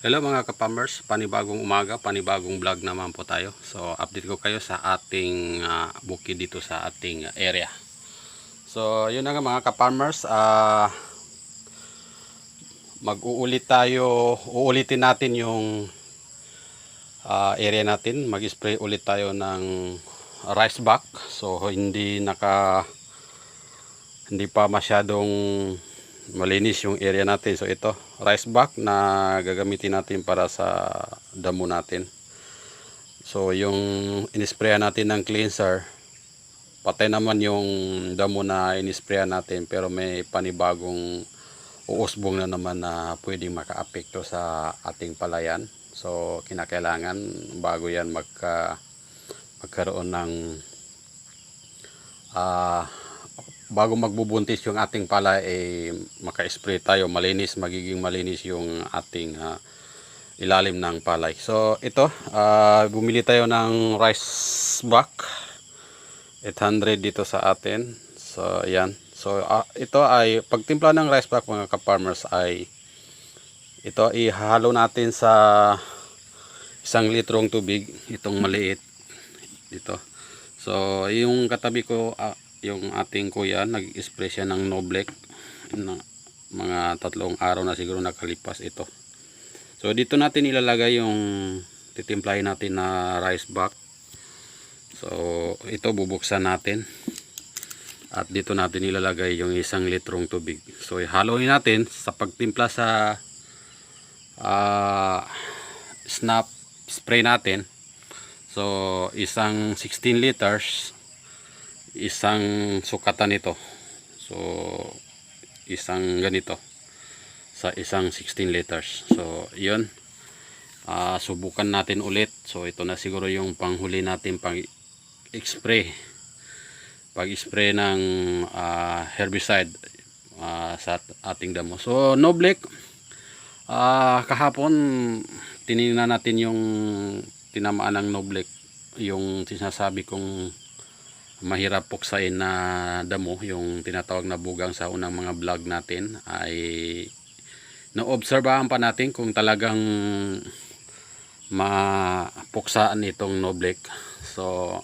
Hello mga kapamers, panibagong umaga, panibagong vlog naman po tayo. So update ko kayo sa ating bukid dito sa ating area. So yun na nga mga kapamers, uulitin natin yung area natin. Mag-spray ulit tayo ng rice buck. So hindi pa masyadong malinis yung area natin. So ito, rice buck na gagamitin natin para sa damo natin. So yung inisprayan natin ng cleanser, patay naman yung damo na inisprayan natin, pero may panibagong uusbong na naman na pwedeng makaapekto sa ating palayan. So kinakailangan bago yan magkaroon ng bago magbubuntis yung ating palay, maka-spray tayo, magiging malinis yung ating ilalim ng palay. So ito, bumili tayo ng rice buck 800 dito sa atin. So yan. So ito ay pagtimpla ng rice buck mga ka-farmers, ay ito ihalo natin sa 1 litrong tubig, itong maliit dito. So yung katabi ko, yung ating kuya, nag-spray siya ng Noblec na mga 3 araw na siguro nakalipas ito. So dito natin ilalagay yung titimplahin natin na rice buck. So ito bubuksan natin at dito natin ilalagay yung 1 litrong tubig. So ihaloin natin sa pagtimpla sa snap spray natin. So isang 16 liters, isang sukatan nito. So isang ganito sa isang 16 liters. So yun, subukan natin ulit. So ito na siguro yung panghuli natin pag-spray ng herbicide sa ating damo. So Noblec, kahapon tinignan natin yung tinamaan ng Noblec, yung sinasabi kong mahirap puksain na damo, yung tinatawag na bugang sa unang mga vlog natin, ay naobserbahan pa natin kung talagang mapuksaan itong Noblec. So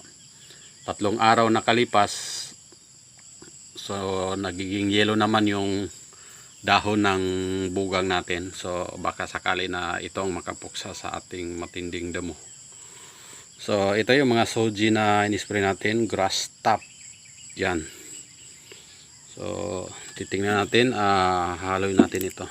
3 araw nakalipas, so nagiging yellow naman yung dahon ng bugang natin. So baka sakali na itong makapuksa sa ating matinding damo. So ito yung mga soji na inispray natin, grass top yan. So titingnan natin, haloy natin ito.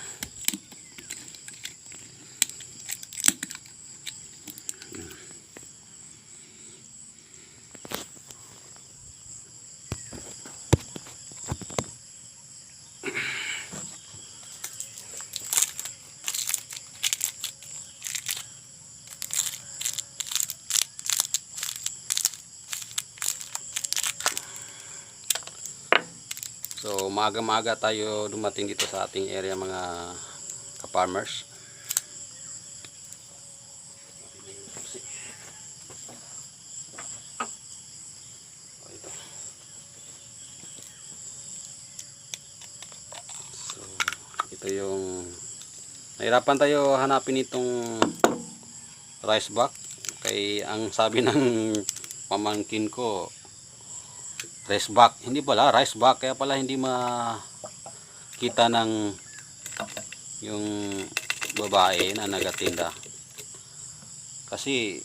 So maaga-maaga tayo dumating dito sa ating area mga ka-farmers. So ito yung nahirapan tayo hanapin itong rice buck. Kay ang sabi ng pamangkin ko, rice buck, hindi pala rice buck, kaya pala hindi makita ng yung babae na nagatinda, kasi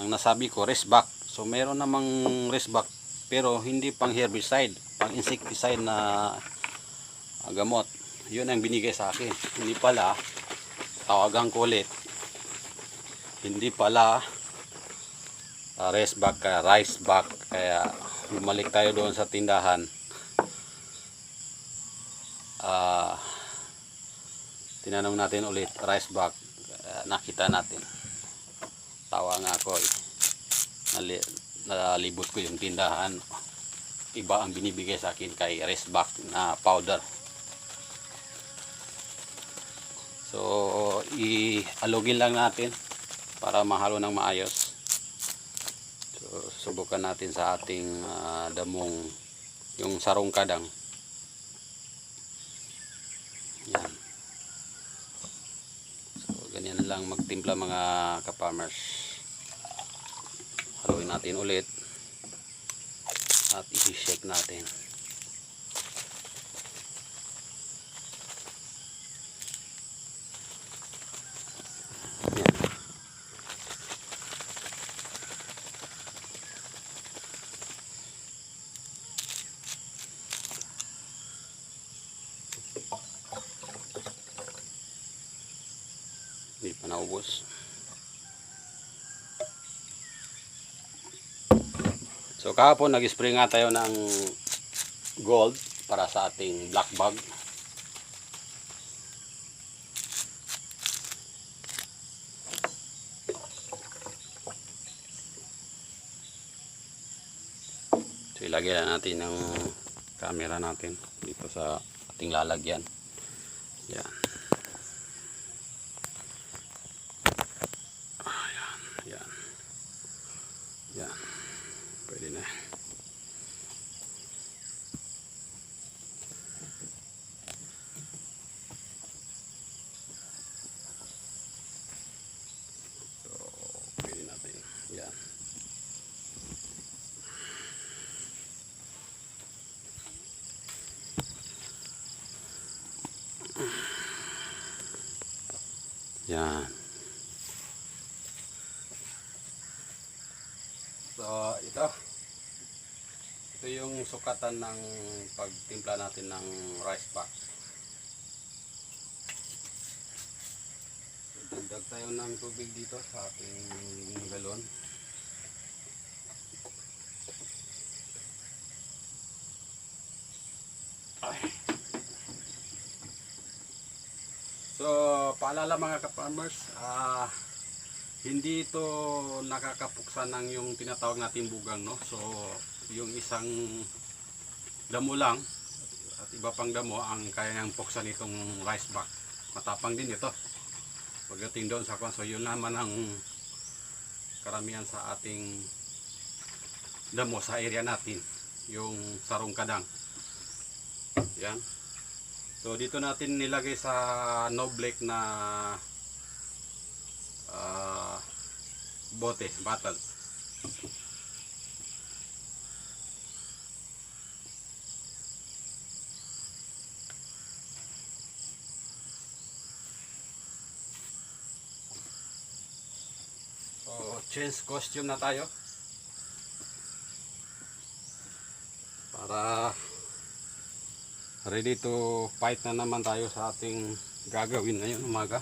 ang nasabi ko rice buck. So meron namang rice buck pero hindi pang herbicide, pang insecticide na gamot. Yun ang binigay sa akin. Hindi pala, tawagan ko ulit, hindi pala rice buck, kaya bumalik tayo doon sa tindahan. Tinanong natin ulit, rice buck, nakita natin. Tawa nga ako, nalibot ko yung tindahan, iba ang binibigay sa akin kay rice buck na powder. So ialugin lang natin para mahalo ng maayos. Subukan natin sa ating damong, yung sarong kadang. Yan. So ganyan lang magtimpla mga ka-farmers. Haluin natin ulit at i-shake natin. Yan. Hindi pa naubos. So kahapon nag-spray nga tayo ng gold para sa ating black bug. So ilagay na natin ng camera natin dito sa ating lalagyan. Yan. Ayan, yan. Yan. Pwede na. So, pwede natin. Yan. Yan. So, ito yung sukatan ng pagtimpla natin ng rice pack. So, dagdag tayo ng tubig dito sa ating galon. Ay. So, paalala mga ka-farmers, hindi ito nakakapuksan ng yung tinatawag natin bugang, no? So, yung isang damo lang at iba pang damo ang kayang puksan itong rice bag. Matapang din ito pagdating doon sa kwan. So, yun naman ang karamihan sa ating damo sa area natin, yung sarong kadang. Yan. So dito natin nilagay sa Noblek na bote, bottle. So change costume na tayo para ready to fight na naman tayo sa ating gagawin ngayong umaga.